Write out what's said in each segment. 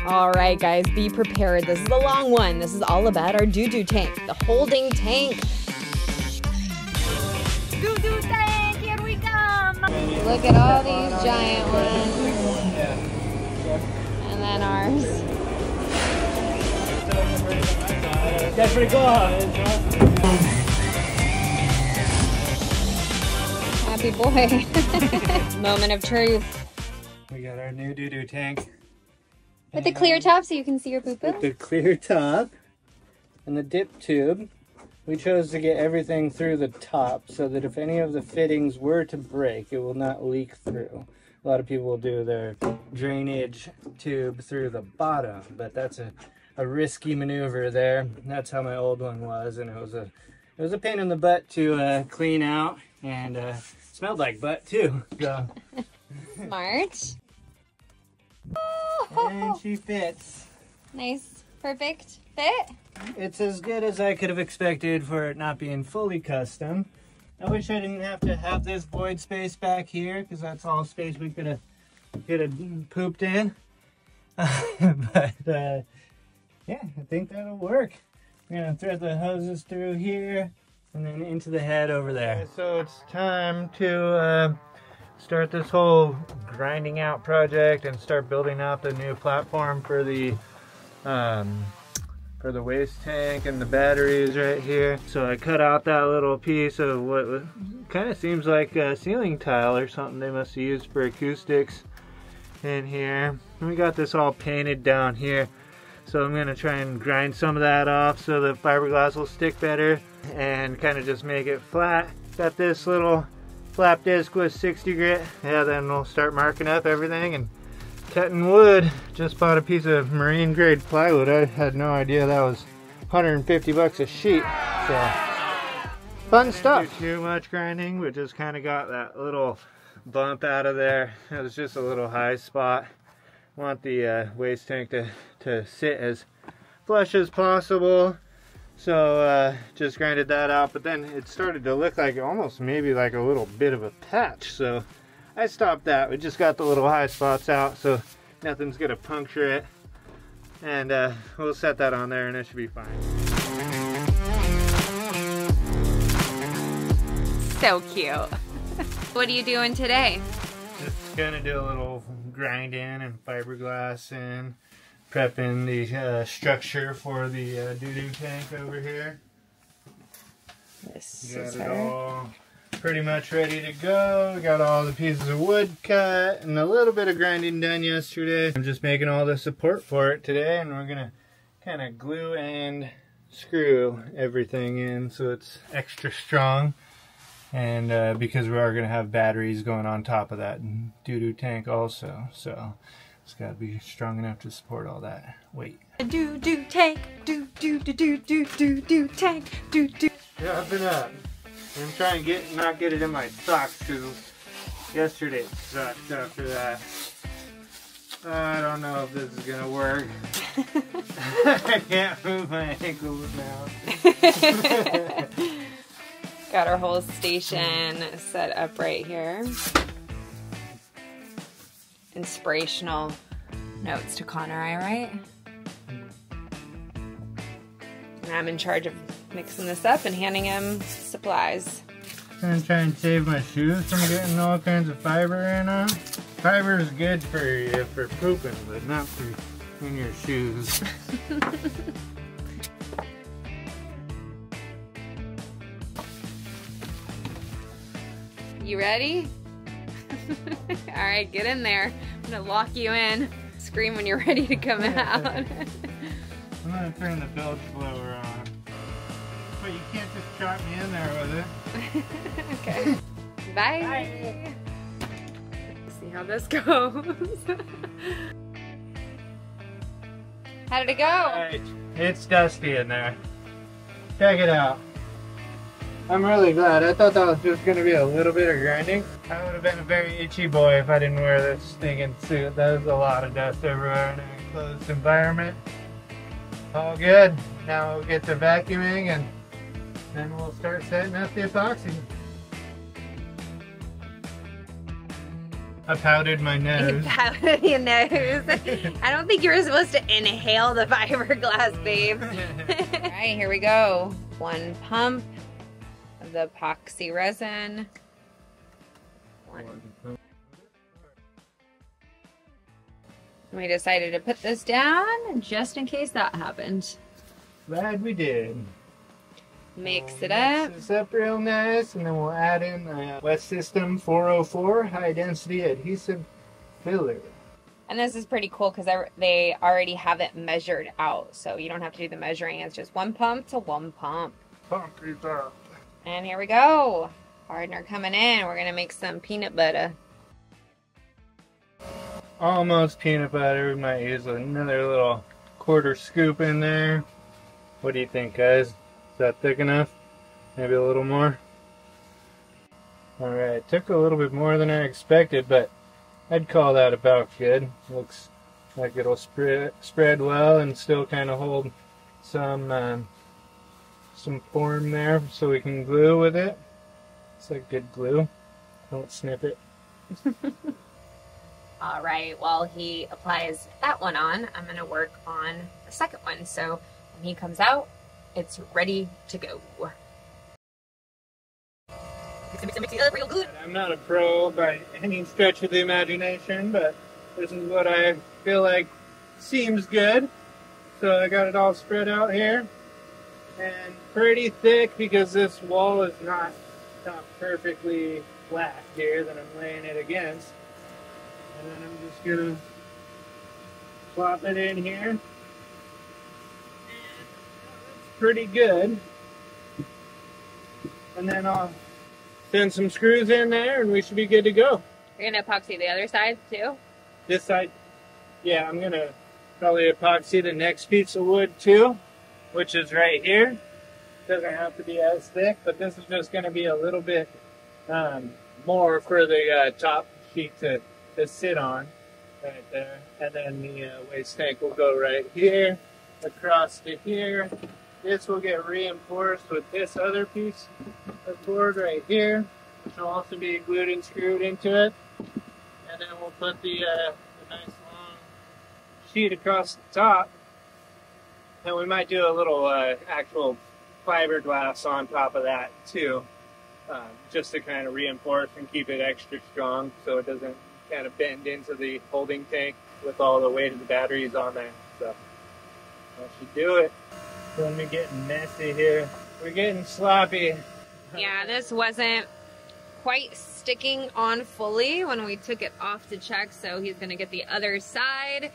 All right, guys, be prepared. This is the long one. This is all about our doo-doo tank, the holding tank. Doo-doo tank, here we come. Look at all these giant ones. And then ours. That's pretty cool, huh? Happy boy. Moment of truth. We got our new doo-doo tank. With the clear top so you can see your poo-poo? With the clear top and the dip tube. We chose to get everything through the top so that if any of the fittings were to break, it will not leak through. A lot of people will do their drainage tube through the bottom, but that's a risky maneuver there. That's how my old one was, and it was a pain in the butt to clean out, and smelled like butt too. So. Smart. And she fits. Nice, perfect fit. It's as good as I could have expected for it not being fully custom. I wish I didn't have to have this void space back here, because that's all space we could have pooped in. But yeah, I think that'll work. We're gonna thread the hoses through here and then into the head over there. So it's time to start this whole grinding out project and start building out the new platform for the waste tank and the batteries right here. So I cut out that little piece of what kind of seems like a ceiling tile or something they must have used for acoustics in here. And we got this all painted down here. So I'm going to try and grind some of that off so the fiberglass will stick better and kind of just make it flat. Got this little flap disc with 60 grit. Yeah, then we'll start marking up everything and cutting wood. Just bought a piece of marine grade plywood. I had no idea that was 150 bucks a sheet. So fun stuff. Didn't do too much grinding, but just kind of got that little bump out of there. It was just a little high spot. Want the waste tank to sit as flush as possible, so just grinded that out, but then it started to look like almost maybe like a little bit of a patch, so I stopped that. We just got the little high spots out so nothing's gonna puncture it, and we'll set that on there and it should be fine. So cute. What are you doing today? Just gonna do a little grinding and fiberglass and prepping the structure for the doo-doo tank over here. This Got is it all pretty much ready to go. We got all the pieces of wood cut and a little bit of grinding done yesterday. I'm just making all the support for it today, and we're gonna kind of glue and screw everything in so it's extra strong. And because we are going to have batteries going on top of that doo-doo tank also, so it's got to be strong enough to support all that weight. Doo-doo tank, doo-doo-doo-doo-doo-doo tank, doo-doo. Jumping up. I'm trying to not get it in my socks because yesterday it sucked after that. I don't know if this is going to work. I can't move my ankles now. Got our whole station set up right here. Inspirational notes to Connor, all right? And I'm in charge of mixing this up and handing him supplies. I'm gonna try and save my shoes from getting all kinds of fiber in them. Fiber is good for pooping, but not for in your shoes. You ready? All right, get in there. I'm gonna lock you in. Scream when you're ready to come out. I'm gonna turn the bilge blower on. But you can't just drop me in there with it. Okay. Bye. Bye. See how this goes. How did it go? Right. It's dusty in there. Check it out. I'm really glad. I thought that was just going to be a little bit of grinding. I would have been a very itchy boy if I didn't wear this stinking suit. There's a lot of dust everywhere in an enclosed environment. All good. Now we'll get to vacuuming and then we'll start setting up the epoxy. I powdered my nose. You powdered your nose. I don't think you were supposed to inhale the fiberglass, babe. All right, here we go. 1 pump of the epoxy resin. We decided to put this down just in case that happened. Glad we did. Mix it up. Mix this up real nice, and then we'll add in West System 404 high density adhesive filler. And this is pretty cool because they already have it measured out, so you don't have to do the measuring. It's just 1 pump to 1 pump. Pump it up. And here we go. Partner coming in. We're gonna make some peanut butter. Almost peanut butter. We might use another little 1/4 scoop in there. What do you think, guys? Is that thick enough? Maybe a little more? Alright, took a little bit more than I expected, but I'd call that about good. Looks like it'll spread well and still kind of hold some form there so we can glue with it. It's like good glue. Don't snip it. All right, while he applies that one on, I'm gonna work on the second one. So when he comes out, it's ready to go. Mix it up real good. I'm not a pro by any stretch of the imagination, but this is what I feel like seems good. So I got it all spread out here. And pretty thick because this wall is not perfectly flat here that I'm laying it against. And then I'm just gonna plop it in here. And it's pretty good. And then I'll send some screws in there and we should be good to go. You're gonna epoxy the other side too? This side, yeah, I'm gonna probably epoxy the next piece of wood too, which is right here. Doesn't have to be as thick, but this is just gonna be a little bit more for the top sheet to sit on right there. And then the waste tank will go right here, across to here. This will get reinforced with this other piece of board right here, which will also be glued and screwed into it. And then we'll put the nice long sheet across the top. And we might do a little actual fiberglass on top of that too, just to kind of reinforce and keep it extra strong so it doesn't kind of bend into the holding tank with all the weight of the batteries on there. So that should do it. When we're getting messy here, we're getting sloppy. Yeah, this wasn't quite sticking on fully when we took it off to check, so he's gonna get the other side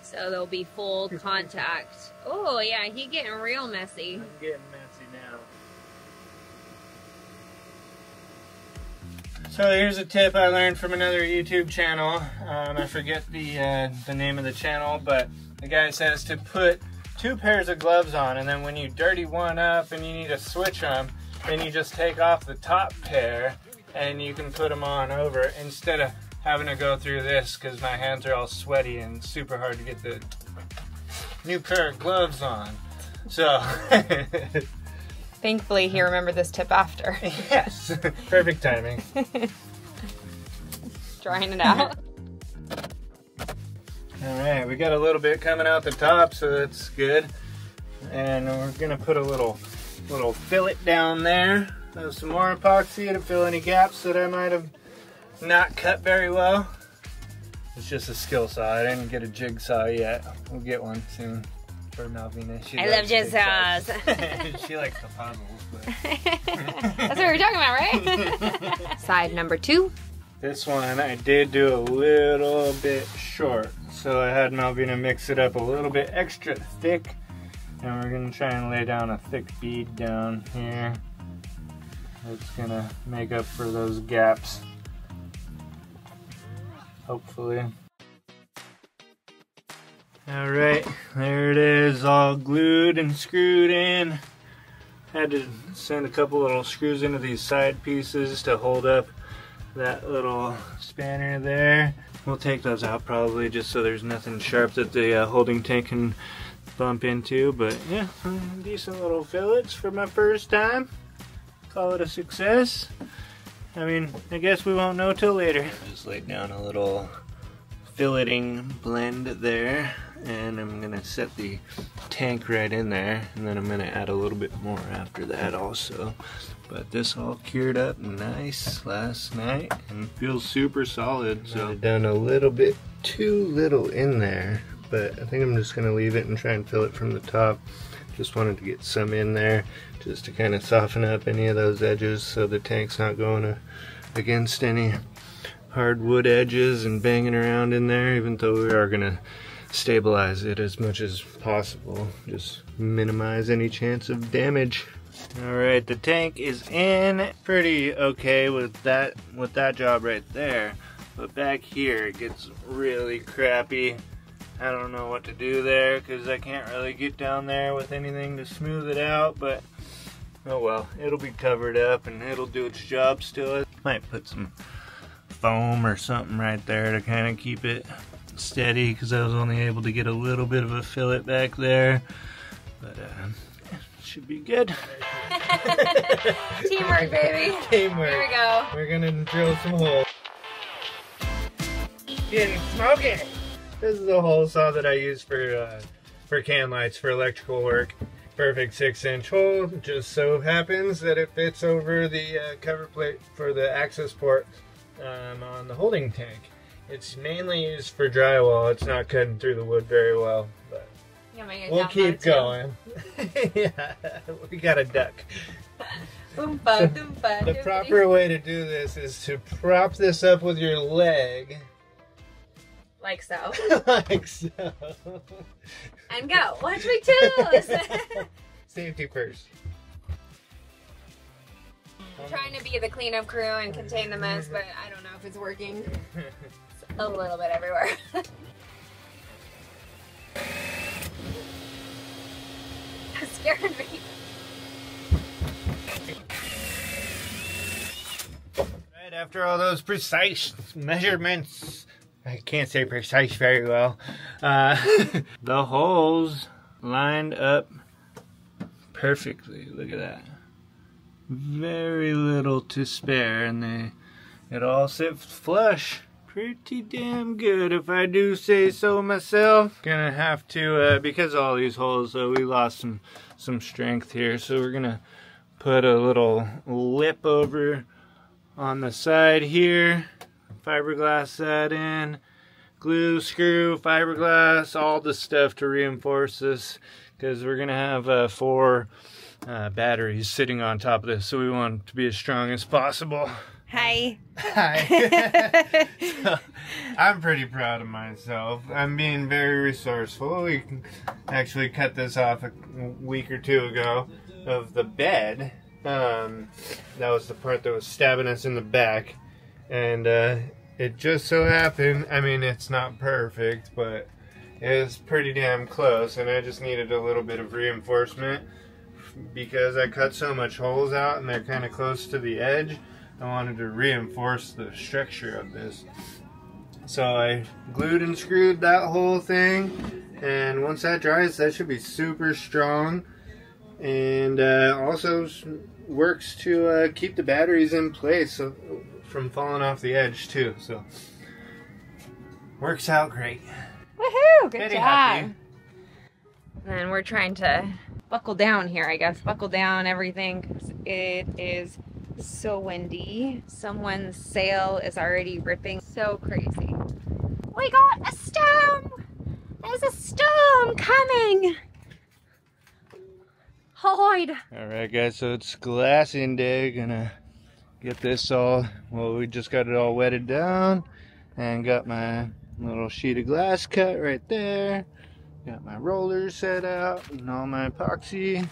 so there'll be full contact. Oh yeah, he's getting real messy. I'm getting messy now. So here's a tip I learned from another YouTube channel. I forget the name of the channel, but the guy says to put 2 pairs of gloves on, and then when you dirty one up and you need to switch them, then you just take off the top pair and you can put them on over instead of having to go through this because my hands are all sweaty and super hard to get the new pair of gloves on. So thankfully he remembered this tip after. Yes, perfect timing. Drying it out. Alright, we got a little bit coming out the top, so that's good. And we're gonna put a little fillet down there. Have some more epoxy to fill any gaps that I might have not cut very well. It's just a skill saw. I didn't get a jigsaw yet. We'll get one soon for Malvina. I love jigsaws. She likes the puzzles. But... That's what we were talking about, right? Side number 2. This one I did do a little bit short. So I had Malvina mix it up a little bit extra thick. And we're gonna try and lay down a thick bead down here. It's gonna make up for those gaps. Hopefully. Alright, there it is, all glued and screwed in. Had to send a couple little screws into these side pieces to hold up that little spanner there. We'll take those out probably just so there's nothing sharp that the holding tank can bump into. But yeah, decent little fillets for my first time. Call it a success. I mean, I guess we won't know till later. Just laid down a little filleting blend there, and I'm gonna set the tank right in there, and then I'm gonna add a little bit more after that also. But this all cured up nice last night and feels super solid. So I've done a little bit too little in there, but I think I'm just gonna leave it and try and fill it from the top. Just wanted to get some in there just to kind of soften up any of those edges so the tank's not going against any hardwood edges and banging around in there, even though we are gonna stabilize it as much as possible. Just minimize any chance of damage. Alright, the tank is in pretty okay with that job right there. But back here it gets really crappy. I don't know what to do there because I can't really get down there with anything to smooth it out, but oh well, it'll be covered up and it'll do its job still. Might put some foam or something right there to kind of keep it steady because I was only able to get a little bit of a fillet back there, but should be good. Teamwork, baby. Teamwork. Here we go. We're gonna drill some holes. Getting smoky. This is the hole saw that I use for can lights for electrical work. Perfect 6-inch hole. Just so happens that it fits over the cover plate for the access port on the holding tank. It's mainly used for drywall. It's not cutting through the wood very well, but we'll keep going. Yeah, we got a duck. Oompa, doompa, the proper way to do this is to prop this up with your leg. Like so. Like so. And go. Watch me toes. Safety first. I'm trying to be the cleanup crew and contain the mess, but I don't know if it's working. It's a little bit everywhere. That scared me. Right after all those precise measurements, I can't say precise very well. The holes lined up perfectly. Look at that. Very little to spare, and it all sits flush. Pretty damn good, if I do say so myself. Gonna have to, because of all these holes, we lost some strength here, so we're gonna put a little lip over on the side here. Fiberglass that in, glue, screw, fiberglass, all the stuff to reinforce this, because we're gonna have 4 batteries sitting on top of this, so we want it to be as strong as possible. Hi. Hi. So, I'm pretty proud of myself. I'm being very resourceful. We actually cut this off a week or 2 ago of the bed. That was the part that was stabbing us in the back. And it just so happened, I mean, it's not perfect, but it was pretty damn close. And I just needed a little bit of reinforcement because I cut so much holes out and they're kind of close to the edge. I wanted to reinforce the structure of this. So I glued and screwed that whole thing, and once that dries, that should be super strong, and also works to keep the batteries in place so, from falling off the edge too. So works out great. Woohoo! Good Very job. happy. And we're trying to buckle down here, I guess. Buckle down everything, because it is so windy. Someone's sail is already ripping. So crazy. We got a storm! There's a storm coming! Hide! Alright guys, so it's glassing day. Gonna get this all, well, we just got it all wetted down and got my little sheet of glass cut right there. Got my rollers set out and all my epoxy.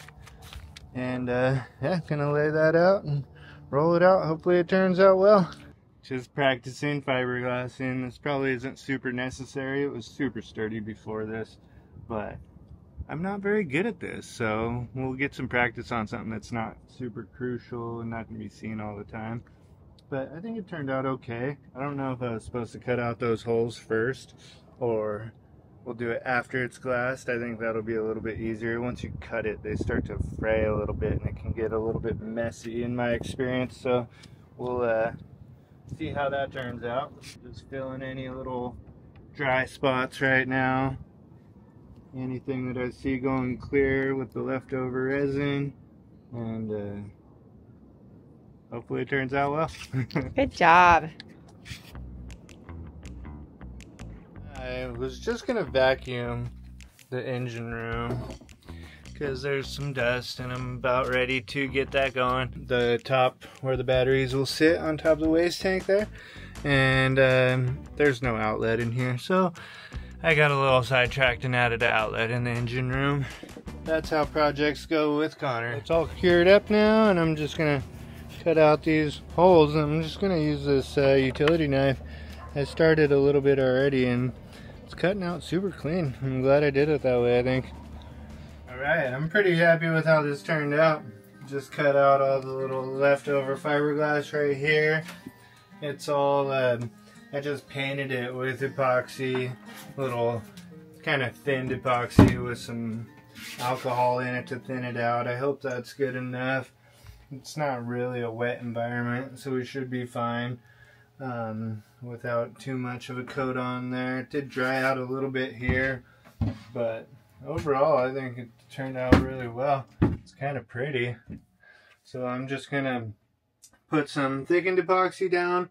And yeah, gonna lay that out and roll it out. Hopefully it turns out well. Just practicing fiberglassing. This probably isn't super necessary. It was super sturdy before this, but I'm not very good at this, so we'll get some practice on something that's not super crucial and not going to be seen all the time. But I think it turned out okay. I don't know if I was supposed to cut out those holes first or we'll do it after it's glassed. I think that'll be a little bit easier. Once you cut it, they start to fray a little bit and it can get a little bit messy in my experience. So we'll see how that turns out. Just filling any little dry spots right now. Anything that I see going clear with the leftover resin, and hopefully it turns out well. Good job. I was just gonna vacuum the engine room because there's some dust, and I'm about ready to get that going. The top where the batteries will sit on top of the waste tank there, and there's no outlet in here, so I got a little sidetracked and added an outlet in the engine room. That's how projects go with Connor. It's all cured up now, and I'm just gonna cut out these holes. I'm just gonna use this utility knife. I started a little bit already, and it's cutting out super clean. I'm glad I did it that way, I think. Alright, I'm pretty happy with how this turned out. Just cut out all the little leftover fiberglass right here. It's all, I just painted it with epoxy, little kind of thinned epoxy with some alcohol in it to thin it out. I hope that's good enough. It's not really a wet environment, so we should be fine without too much of a coat on there. It did dry out a little bit here, but overall I think it turned out really well. It's kind of pretty. So I'm just gonna put some thickened epoxy down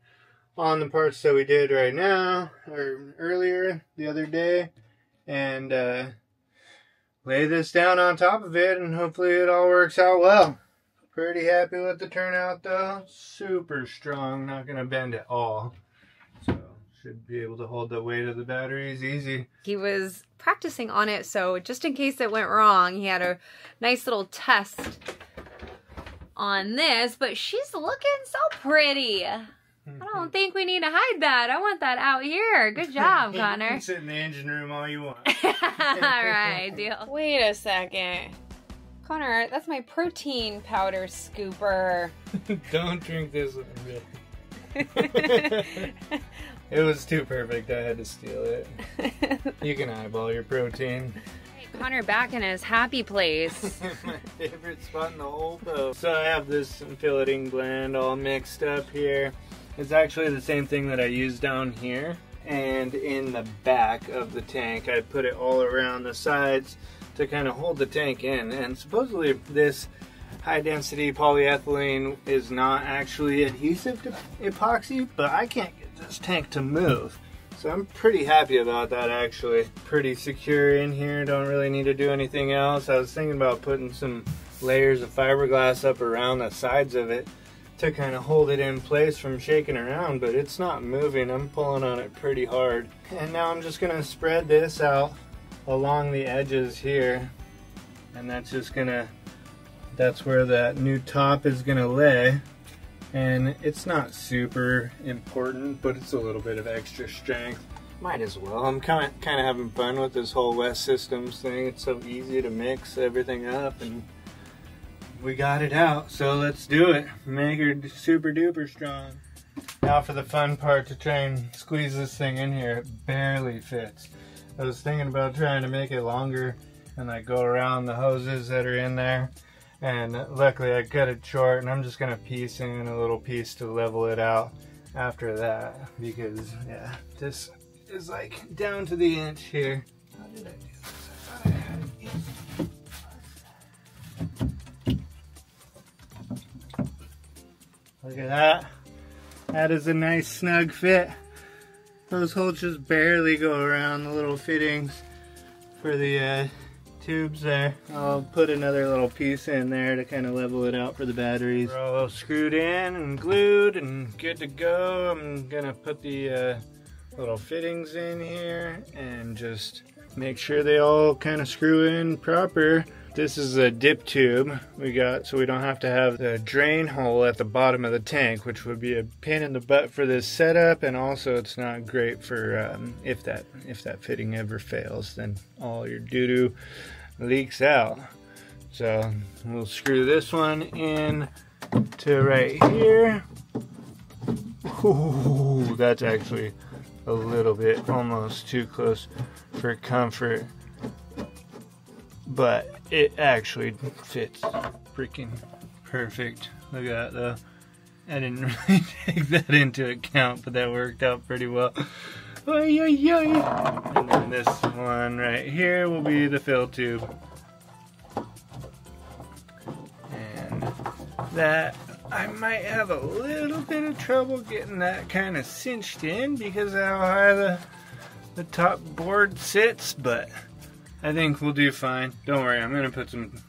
on the parts that we did right now, or earlier the other day, and lay this down on top of it, and hopefully it all works out well. Pretty happy with the turnout though. Super strong, not gonna bend at all. So should be able to hold the weight of the batteries easy. He was practicing on it, so just in case it went wrong, he had a nice little test on this, but she's looking so pretty. I don't think we need to hide that. I want that out here. Good job, Connor. You can sit in the engine room all you want. Alright, deal. Wait a second. Connor, that's my protein powder scooper. Don't drink this one, It was too perfect. I had to steal it. You can eyeball your protein. Connor back in his happy place. My favorite spot in the whole boat. So I have this filleting blend all mixed up here. It's actually the same thing that I used down here. And in the back of the tank, I put it all around the sides to kind of hold the tank in. And supposedly this high density polyethylene is not actually adhesive to epoxy, but I can't get this tank to move. So I'm pretty happy about that actually. Pretty secure in here, don't really need to do anything else. I was thinking about putting some layers of fiberglass up around the sides of it to kind of hold it in place from shaking around, but it's not moving. I'm pulling on it pretty hard. And now I'm just gonna spread this out along the edges here, and that's just gonna, that's where that new top is gonna lay. And it's not super important, but it's a little bit of extra strength. Might as well. I'm kind of having fun with this whole West Systems thing. It's so easy to mix everything up, and we got it out. So let's do it. Make her super duper strong. Now for the fun part, to try and squeeze this thing in here. It barely fits. I was thinking about trying to make it longer and like go around the hoses that are in there. And luckily I cut it short, and I'm just gonna piece in a little piece to level it out after that, because yeah, this is like down to the inch here. How did I do this? I thought I had it easy. Look at that. That is a nice snug fit. Those holes just barely go around the little fittings for the tubes there. I'll put another little piece in there to kind of level it out for the batteries. We're all screwed in and glued and good to go. I'm gonna put the little fittings in here and just make sure they all kind of screw in proper. This is a dip tube we got, so we don't have to have the drain hole at the bottom of the tank, which would be a pain in the butt for this setup, and also it's not great for if that fitting ever fails, then all your doo-doo leaks out. So we'll screw this one in to right here. Ooh, that's actually a little bit almost too close for comfort, but it actually fits freaking perfect. Look at that though. I didn't really take that into account, but that worked out pretty well. Oy, oy, oy. And then this one right here will be the fill tube. And that, I might have a little bit of trouble getting that kind of cinched in because of how high the top board sits, but I think we'll do fine. Don't worry, I'm going to put some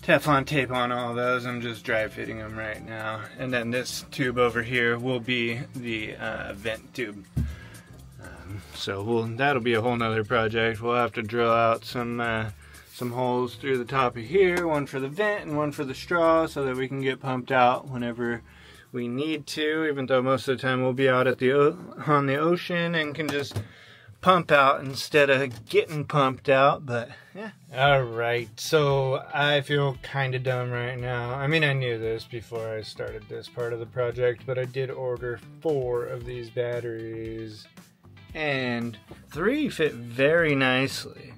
Teflon tape on all those. I'm just dry fitting them right now. And then this tube over here will be the vent tube. So that'll be a whole nother project. We'll have to drill out some holes through the top of here, one for the vent and one for the straw, so that we can get pumped out whenever we need to, even though most of the time we'll be out at on the ocean and can just pump out instead of getting pumped out. But yeah. Alright, so I feel kind of dumb right now. I mean, I knew this before I started this part of the project, but I did order 4 of these batteries, and 3 fit very nicely.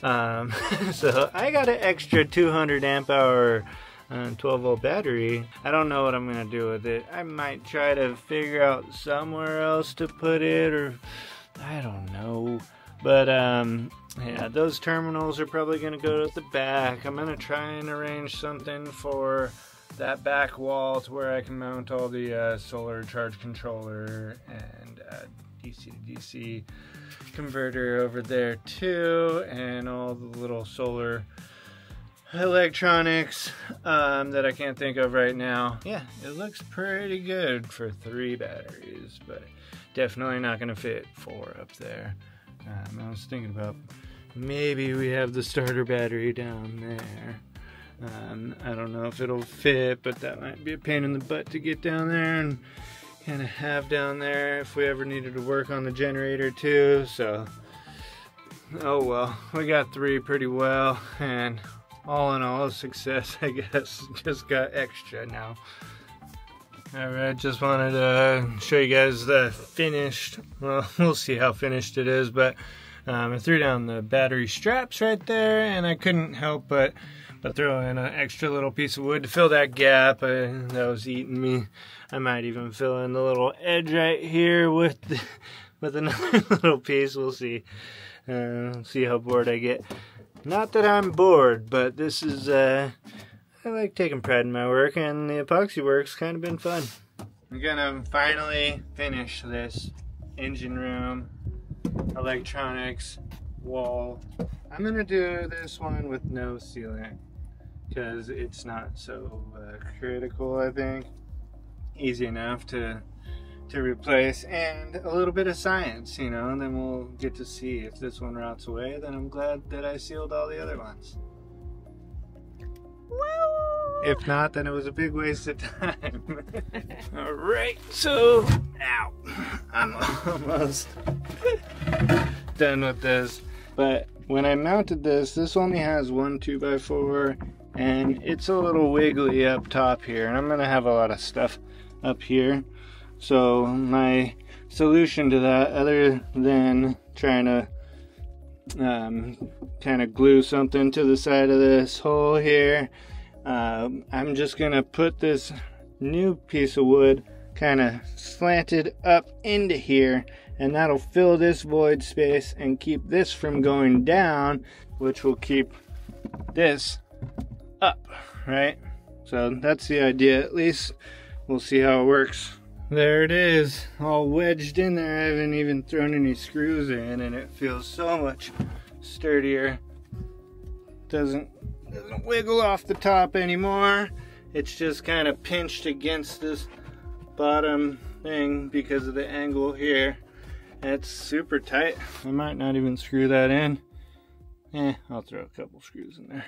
So I got an extra 200 amp hour 12 volt battery. I don't know what I'm gonna do with it. I might try to figure out somewhere else to put it, or I don't know. But yeah, those terminals are probably gonna go to the back. I'm gonna try and arrange something for that back wall to where I can mount all the solar charge controller and DC to DC converter over there too, and all the little solar electronics that I can't think of right now. Yeah, it looks pretty good for 3 batteries, but definitely not gonna fit 4 up there. I was thinking about maybe we have the starter battery down there. I don't know if it'll fit, but that might be a pain in the butt to get down there and kind of have down there if we ever needed to work on the generator too. So oh well, we got 3 pretty well, and all in all a success, I guess. Just got extra now. Alright, just wanted to show you guys the finished, well, we'll see how finished it is, but I threw down the battery straps right there, and I couldn't help but throw in an extra little piece of wood to fill that gap that was eating me. I might even fill in the little edge right here with another little piece. We'll see. See how bored I get. Not that I'm bored, but this is, I like taking pride in my work, and the epoxy work's kind of been fun. I'm gonna finally finish this engine room, electronics, wall. I'm gonna do this one with no sealant, because it's not so critical, I think. Easy enough to replace, and a little bit of science, you know, and then we'll get to see if this one rots away. Then I'm glad that I sealed all the other ones. Woo! If not, then it was a big waste of time. Alright, so ow, I'm almost done with this. But when I mounted this only has 1 2x4, and it's a little wiggly up top here, and I'm gonna have a lot of stuff up here. So my solution to that, other than trying to kind of glue something to the side of this hole here, I'm just gonna put this new piece of wood kind of slanted up into here, and that'll fill this void space and keep this from going down, which will keep this up, right? So that's the idea, at least. We'll see how it works. There it is, all wedged in there. I haven't even thrown any screws in, and it feels so much sturdier. Doesn't wiggle off the top anymore. It's just kind of pinched against this bottom thing because of the angle here. It's super tight. I might not even screw that in. I'll throw a couple screws in there.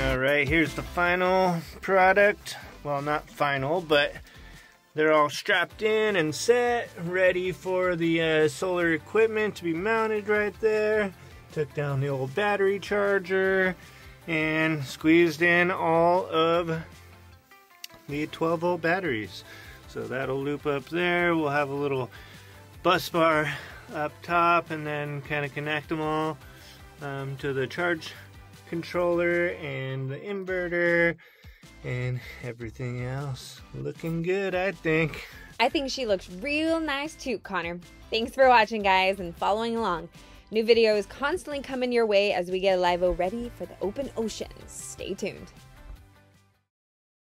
Alright, here's the final product. Well, not final, but they're all strapped in and set, ready for the solar equipment to be mounted right there. Took down the old battery charger and squeezed in all of the 12 volt batteries. So that'll loop up there. We'll have a little bus bar up top and then kind of connect them all. to the charge controller and the inverter and everything else. Looking good, I think. I think she looks real nice too, Connor. Thanks for watching, guys, and following along. New videos constantly coming your way as we get Ewww ready for the open oceans. Stay tuned.